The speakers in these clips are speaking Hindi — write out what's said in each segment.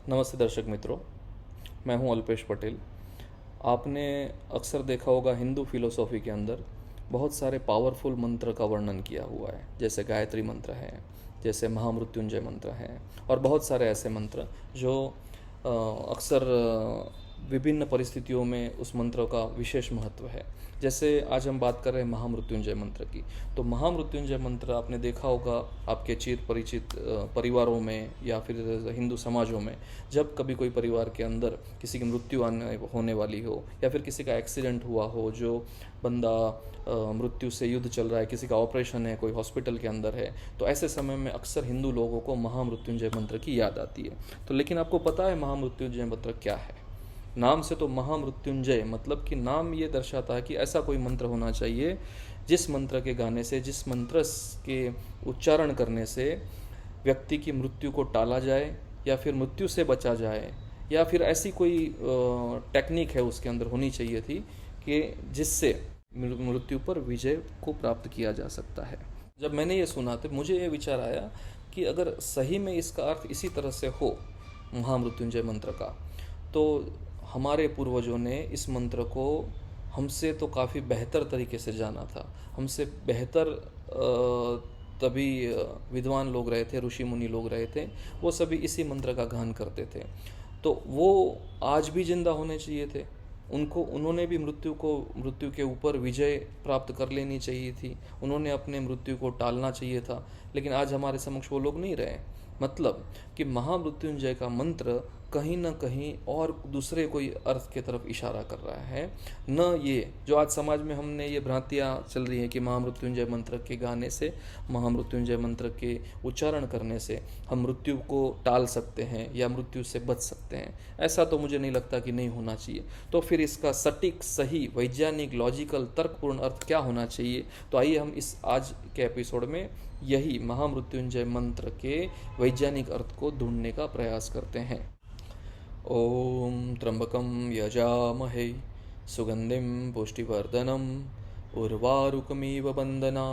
नमस्ते दर्शक मित्रों, मैं हूं अल्पेश पटेल। आपने अक्सर देखा होगा हिंदू फिलोसॉफी के अंदर बहुत सारे पावरफुल मंत्र का वर्णन किया हुआ है, जैसे गायत्री मंत्र है, जैसे महामृत्युंजय मंत्र है और बहुत सारे ऐसे मंत्र जो अक्सर विभिन्न परिस्थितियों में उस मंत्र का विशेष महत्व है। जैसे आज हम बात कर रहे हैं महामृत्युंजय मंत्र की, तो महामृत्युंजय मंत्र आपने देखा होगा आपके चिर परिचित परिवारों में या फिर हिंदू समाजों में। जब कभी कोई परिवार के अंदर किसी की मृत्यु होने वाली हो या फिर किसी का एक्सीडेंट हुआ हो, जो बंदा मृत्यु से युद्ध चल रहा है, किसी का ऑपरेशन है, कोई हॉस्पिटल के अंदर है, तो ऐसे समय में अक्सर हिंदू लोगों को महामृत्युंजय मंत्र की याद आती है। तो लेकिन आपको पता है महामृत्युंजय मंत्र क्या है? नाम से तो महामृत्युंजय मतलब कि नाम ये दर्शाता है कि ऐसा कोई मंत्र होना चाहिए जिस मंत्र के गाने से, जिस मंत्र के उच्चारण करने से व्यक्ति की मृत्यु को टाला जाए या फिर मृत्यु से बचा जाए, या फिर ऐसी कोई टेक्निक है उसके अंदर होनी चाहिए थी कि जिससे मृत्यु पर विजय को प्राप्त किया जा सकता है। जब मैंने ये सुना तो मुझे ये विचार आया कि अगर सही में इसका अर्थ इसी तरह से हो महामृत्युंजय मंत्र का, तो हमारे पूर्वजों ने इस मंत्र को हमसे तो काफ़ी बेहतर तरीके से जाना था। हमसे बेहतर तभी विद्वान लोग रहे थे, ऋषि मुनि लोग रहे थे, वो सभी इसी मंत्र का गान करते थे। तो वो आज भी जिंदा होने चाहिए थे। उन्होंने भी मृत्यु के ऊपर विजय प्राप्त कर लेनी चाहिए थी। उन्होंने अपने मृत्यु को टालना चाहिए था, लेकिन आज हमारे समक्ष वो लोग नहीं रहे। मतलब कि महामृत्युंजय का मंत्र कहीं ना कहीं और दूसरे कोई अर्थ की तरफ इशारा कर रहा है, न ये जो आज समाज में हमने ये भ्रांतियाँ चल रही हैं कि महामृत्युंजय मंत्र के गाने से, महामृत्युंजय मंत्र के उच्चारण करने से हम मृत्यु को टाल सकते हैं या मृत्यु से बच सकते हैं। ऐसा तो मुझे नहीं लगता कि नहीं होना चाहिए। तो फिर इसका सटीक, सही, वैज्ञानिक, लॉजिकल, तर्कपूर्ण अर्थ क्या होना चाहिए? तो आइए हम इस आज के एपिसोड में यही महामृत्युंजय मंत्र के वैज्ञानिक अर्थ को ढूंढने का प्रयास करते हैं। ओम त्र्यंबकं यजामहे सुगंधिं पुष्टिवर्धनम् उर्वारुकमिव बंधना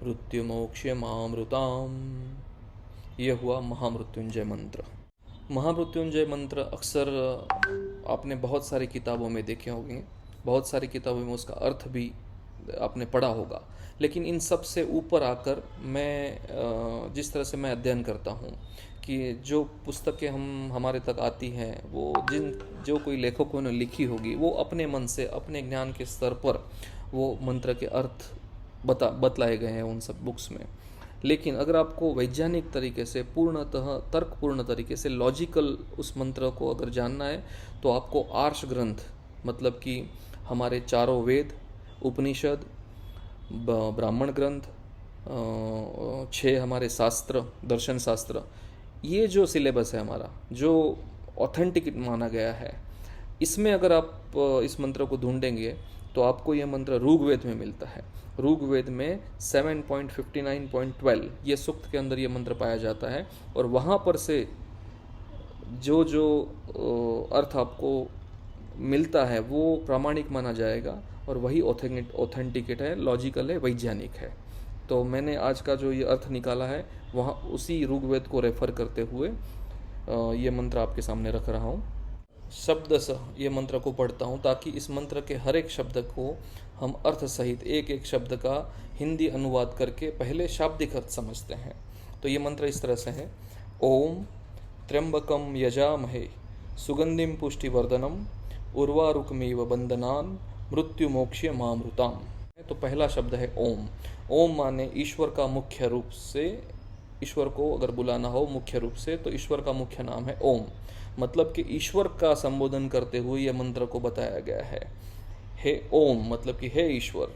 मृत्युमोक्ष्यमामृताम्। यह हुआ महामृत्युंजय मंत्र। महामृत्युंजय मंत्र अक्सर आपने बहुत सारी किताबों में देखे होंगे, बहुत सारी किताबों में उसका अर्थ भी आपने पढ़ा होगा। लेकिन इन सब से ऊपर आकर मैं जिस तरह से मैं अध्ययन करता हूँ कि जो पुस्तकें हमारे तक आती हैं, वो जो कोई लेखकों ने लिखी होगी, वो अपने मन से, अपने ज्ञान के स्तर पर वो मंत्र के अर्थ बतलाए गए हैं उन सब बुक्स में। लेकिन अगर आपको वैज्ञानिक तरीके से, पूर्णतः तर्कपूर्ण तरीके से, लॉजिकल उस मंत्र को अगर जानना है, तो आपको आर्ष ग्रंथ, मतलब कि हमारे चारों वेद, उपनिषद, ब्राह्मण ग्रंथ, 6 हमारे शास्त्र, दर्शन शास्त्र, ये जो सिलेबस है हमारा, जो ऑथेंटिक माना गया है, इसमें अगर आप इस मंत्र को ढूंढेंगे तो आपको ये मंत्र ऋग्वेद में मिलता है। ऋग्वेद में 7.59.12 ये सूक्त के अंदर ये मंत्र पाया जाता है, और वहाँ पर से जो अर्थ आपको मिलता है वो प्रामाणिक माना जाएगा, और वही ऑथेंटिकेट है, लॉजिकल है, वैज्ञानिक है। तो मैंने आज का जो ये अर्थ निकाला है, वहाँ उसी ऋग्वेद को रेफर करते हुए ये मंत्र आपके सामने रख रहा हूँ। शब्दशः ये मंत्र को पढ़ता हूँ ताकि इस मंत्र के हर एक शब्द को हम अर्थ सहित, एक एक शब्द का हिंदी अनुवाद करके पहले शाब्दिक अर्थ समझते हैं। तो ये मंत्र इस तरह से है। ओम त्र्यंबकं यजामहे सुगंधिं पुष्टिवर्धनम् उर्वारुकमिव बंधनान् मृत्युमोक्ष्यमामृताम्। तो पहला शब्द है ओम। ओम माने ईश्वर का मुख्य रूप से, ईश्वर को अगर बुलाना हो मुख्य रूप से, तो ईश्वर का मुख्य नाम है ओम। मतलब कि ईश्वर का संबोधन करते हुए यह मंत्र को बताया गया है। हे ओम मतलब कि हे ईश्वर।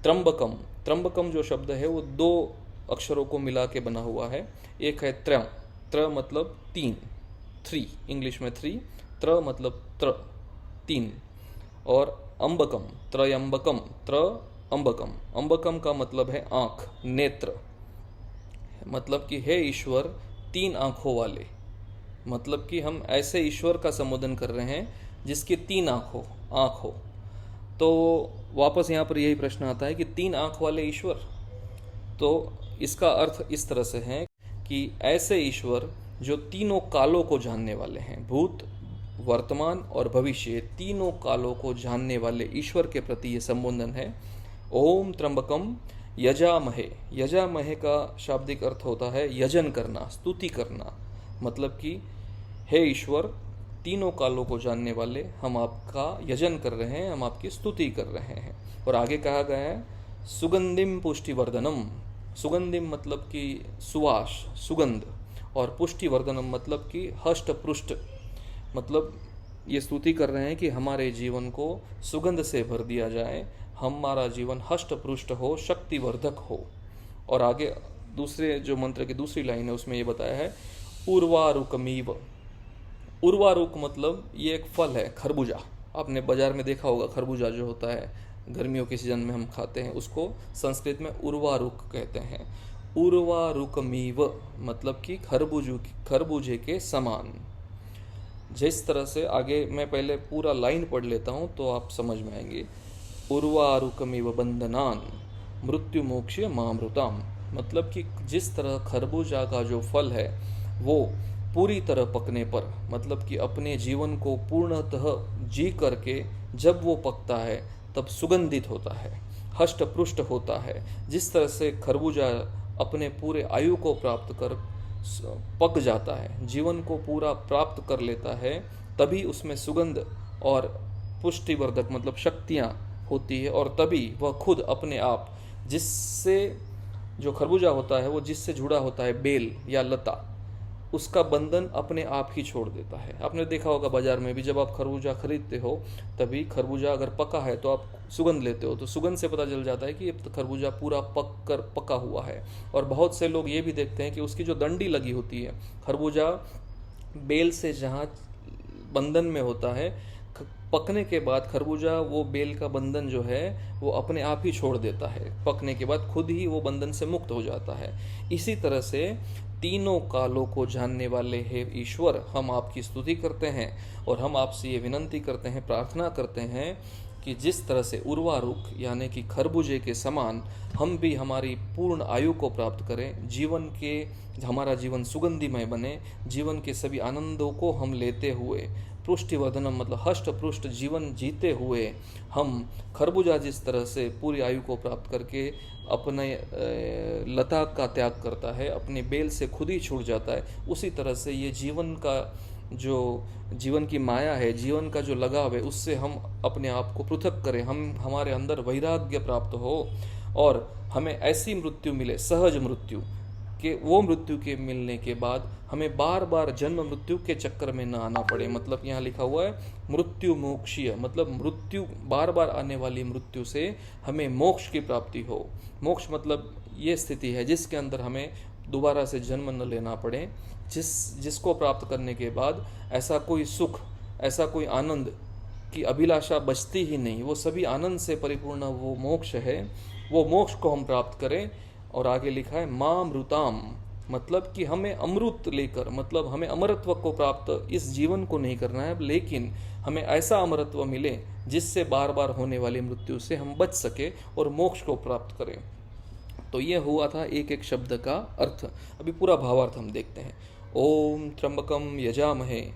त्र्यंबकम, त्र्यंबकम जो शब्द है वो 2 अक्षरों को मिला के बना हुआ है। एक है त्र्यं, त्र मतलब 3, 3 इंग्लिश में 3, त्र मतलब 3, और अंबकम, त्रयंबकम, अंबकम, अंबकम का मतलब है आँख, नेत्र। मतलब कि हे ईश्वर 3 आँखों वाले, मतलब कि हम ऐसे ईश्वर का संबोधन कर रहे हैं जिसकी 3 आँख हो। तो वापस यहाँ पर यही प्रश्न आता है कि 3 आँख वाले ईश्वर, तो इसका अर्थ इस तरह से है कि ऐसे ईश्वर जो तीनों कालों को जानने वाले हैं, भूत, वर्तमान और भविष्य, तीनों कालों को जानने वाले ईश्वर के प्रति ये संबोधन है। ओम त्र्यंबकम यजामहे। यजामहे का शाब्दिक अर्थ होता है यजन करना, स्तुति करना। मतलब कि हे ईश्वर, तीनों कालों को जानने वाले, हम आपका यजन कर रहे हैं, हम आपकी स्तुति कर रहे हैं। और आगे कहा गया है सुगंधिम पुष्टिवर्धनम। सुगंधिम मतलब कि सुवास, सुगंध, और पुष्टिवर्धनम मतलब कि हष्ट पृष्ठ। मतलब ये स्तुति कर रहे हैं कि हमारे जीवन को सुगंध से भर दिया जाए, हमारा जीवन हष्ट पृष्ठ हो, शक्तिवर्धक हो। और आगे दूसरे जो मंत्र की दूसरी लाइन है उसमें ये बताया है उर्वारुकमीव। उर्वारुक मतलब ये एक फल है, खरबूजा। आपने बाजार में देखा होगा, खरबूजा जो होता है गर्मियों के सीजन में हम खाते हैं, उसको संस्कृत में उर्वारुक कहते हैं। उर्वारुकमीव मतलब कि खरबूजे के समान। जिस तरह से, आगे मैं पहले पूरा लाइन पढ़ लेता हूँ तो आप समझ में आएंगे। उर्वारुकमिव बंधनान मृत्यु मोक्ष्य मामृताम। मतलब कि जिस तरह खरबूजा का जो फल है वो पूरी तरह पकने पर, मतलब कि अपने जीवन को पूर्णतः जी करके जब वो पकता है तब सुगंधित होता है, हष्ट पुष्ट होता है। जिस तरह से खरबूजा अपने पूरे आयु को प्राप्त कर पक जाता है, जीवन को पूरा प्राप्त कर लेता है, तभी उसमें सुगंध और पुष्टिवर्धक मतलब शक्तियाँ होती है। और तभी वह खुद अपने आप, जिससे जो खरबूजा होता है वो जिससे जुड़ा होता है, बेल या लता, उसका बंधन अपने आप ही छोड़ देता है। आपने देखा होगा बाजार में भी, जब आप खरबूजा खरीदते हो तभी खरबूजा अगर पका है तो आप सुगंध लेते हो, तो सुगंध से पता चल जाता है कि ये खरबूजा पूरा पका हुआ है। और बहुत से लोग ये भी देखते हैं कि उसकी जो डंडी लगी होती है, खरबूजा बेल से जहाँ बंधन में होता है, पकने के बाद खरबूजा वो बेल का बंधन जो है वो अपने आप ही छोड़ देता है, पकने के बाद खुद ही वो बंधन से मुक्त हो जाता है। इसी तरह से तीनों कालों को जानने वाले हे ईश्वर, हम आपकी स्तुति करते हैं और हम आपसे ये विनंती करते हैं, प्रार्थना करते हैं कि जिस तरह से उर्वारुक यानी कि खरबूजे के समान हम भी हमारी पूर्ण आयु को प्राप्त करें, जीवन के हमारा जीवन सुगंधिमय बने, जीवन के सभी आनंदों को हम लेते हुए, पुष्टिवर्धनम मतलब हष्ट पुष्ट जीवन जीते हुए, हम खरबूजा जिस तरह से पूरी आयु को प्राप्त करके अपने लता का त्याग करता है, अपनी बेल से खुद ही छूट जाता है, उसी तरह से ये जीवन का जो जीवन की माया है, जीवन का जो लगाव है, उससे हम अपने आप को पृथक करें, हमारे अंदर वैराग्य प्राप्त हो और हमें ऐसी मृत्यु मिले, सहज मृत्यु, कि वो मृत्यु के मिलने के बाद हमें बार बार जन्म मृत्यु के चक्कर में ना आना पड़े। मतलब यहाँ लिखा हुआ है मृत्यु मोक्षीय, मतलब मृत्यु, बार बार आने वाली मृत्यु से हमें मोक्ष की प्राप्ति हो। मोक्ष मतलब ये स्थिति है जिसके अंदर हमें दोबारा से जन्म न लेना पड़े, जिसको प्राप्त करने के बाद ऐसा कोई सुख, ऐसा कोई आनंद की अभिलाषा बचती ही नहीं, वो सभी आनंद से परिपूर्ण वो मोक्ष है, वो मोक्ष को हम प्राप्त करें। और आगे लिखा है मामृताम, मतलब कि हमें अमृत लेकर, मतलब हमें अमरत्व को प्राप्त इस जीवन को नहीं करना है, लेकिन हमें ऐसा अमरत्व मिले जिससे बार बार होने वाली मृत्यु से हम बच सके और मोक्ष को प्राप्त करें। तो ये हुआ था एक एक शब्द का अर्थ। अभी पूरा भावार्थ हम देखते हैं। ओम त्र्यंबकम यजामहे,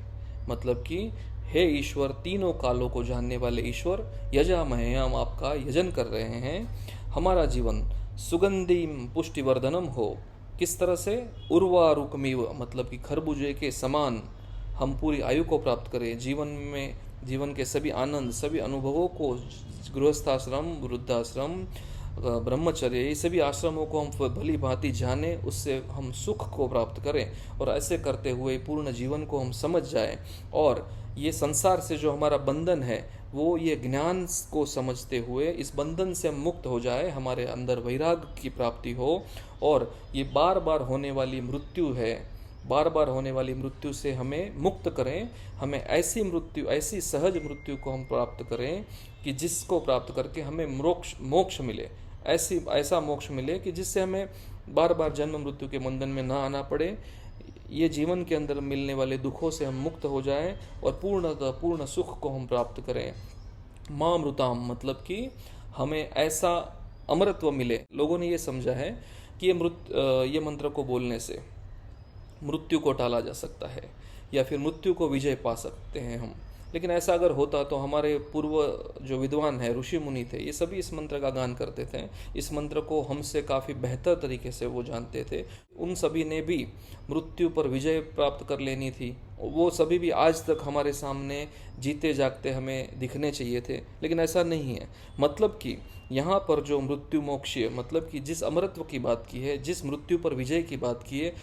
मतलब कि हे ईश्वर, तीनों कालों को जानने वाले ईश्वर, यजामहे, हम आपका यजन कर रहे हैं, हमारा जीवन सुगंधिम पुष्टिवर्धनम हो। किस तरह से? उर्वारुकमिव, मतलब कि खरबूजे के समान हम पूरी आयु को प्राप्त करें, जीवन में जीवन के सभी आनंद, सभी अनुभवों को, गृहस्थाश्रम, वृद्धाश्रम, ब्रह्मचर्य, ये सभी आश्रमों को हम भली भांति जाने, उससे हम सुख को प्राप्त करें और ऐसे करते हुए पूर्ण जीवन को हम समझ जाएं और ये संसार से जो हमारा बंधन है वो ये ज्ञान को समझते हुए इस बंधन से हम मुक्त हो जाए, हमारे अंदर वैराग्य की प्राप्ति हो और ये बार बार होने वाली मृत्यु है, बार बार होने वाली मृत्यु से हमें मुक्त करें, हमें ऐसी मृत्यु, ऐसी सहज मृत्यु को हम प्राप्त करें कि जिसको प्राप्त करके हमें मोक्ष मिले, ऐसा मोक्ष मिले कि जिससे हमें बार बार जन्म मृत्यु के बंधन में ना आना पड़े, ये जीवन के अंदर मिलने वाले दुखों से हम मुक्त हो जाएं और पूर्ण सुख को हम प्राप्त करें। मामृताम, मतलब कि हमें ऐसा अमरत्व मिले। लोगों ने ये समझा है कि ये मंत्र को बोलने से मृत्यु को टाला जा सकता है या फिर मृत्यु को विजय पा सकते हैं हम। लेकिन ऐसा अगर होता तो हमारे पूर्व जो विद्वान हैं, ऋषि मुनि थे, ये सभी इस मंत्र का गान करते थे। इस मंत्र को हमसे काफ़ी बेहतर तरीके से वो जानते थे। उन सभी ने भी मृत्यु पर विजय प्राप्त कर लेनी थी। वो सभी भी आज तक हमारे सामने जीते जागते हमें दिखने चाहिए थे, लेकिन ऐसा नहीं है। मतलब कि यहाँ पर जो मृत्यु मोक्षीय, मतलब कि जिस अमरत्व की बात की है, जिस मृत्यु पर विजय की बात की है,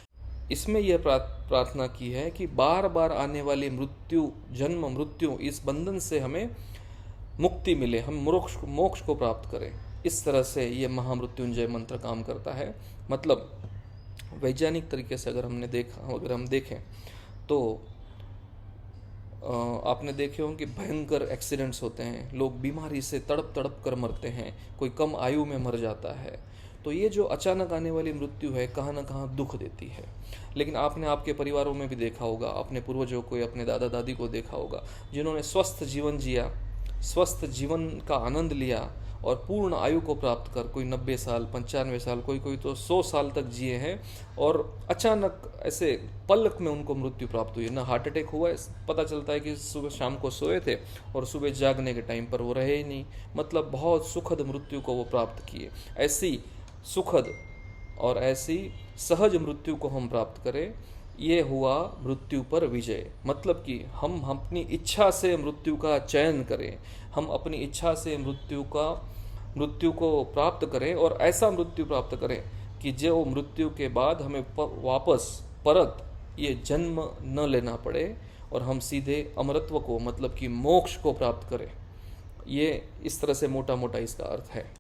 इसमें यह प्रार्थना की है कि बार बार आने वाली मृत्यु, जन्म मृत्यु, इस बंधन से हमें मुक्ति मिले, हम मोक्ष को प्राप्त करें। इस तरह से ये महामृत्युंजय मंत्र काम करता है। मतलब वैज्ञानिक तरीके से अगर हम देखें तो आपने देखे होंगे कि भयंकर एक्सीडेंट्स होते हैं, लोग बीमारी से तड़प तड़प कर मरते हैं, कोई कम आयु में मर जाता है। तो ये जो अचानक आने वाली मृत्यु है, कहाँ ना कहाँ दुख देती है। लेकिन आपने आपके परिवारों में भी देखा होगा, अपने पूर्वजों को या अपने दादा दादी को देखा होगा, जिन्होंने स्वस्थ जीवन जिया, स्वस्थ जीवन का आनंद लिया और पूर्ण आयु को प्राप्त कर, कोई 90 साल, 95 साल, कोई तो 100 साल तक जिए हैं, और अचानक ऐसे पलक में उनको मृत्यु प्राप्त हुई। ना हार्ट अटैक हुआ, पता चलता है कि सुबह शाम को सोए थे और सुबह जागने के टाइम पर वो रहे ही नहीं। मतलब बहुत सुखद मृत्यु को वो प्राप्त किए। ऐसी सुखद और ऐसी सहज मृत्यु को हम प्राप्त करें, ये हुआ मृत्यु पर विजय। मतलब कि हम अपनी इच्छा से मृत्यु का चयन करें, हम अपनी इच्छा से मृत्यु को प्राप्त करें, और ऐसा मृत्यु प्राप्त करें कि जो मृत्यु के बाद हमें वापस परत ये जन्म न लेना पड़े और हम सीधे अमरत्व को, मतलब कि मोक्ष को प्राप्त करें। ये इस तरह से मोटा मोटा इसका अर्थ है।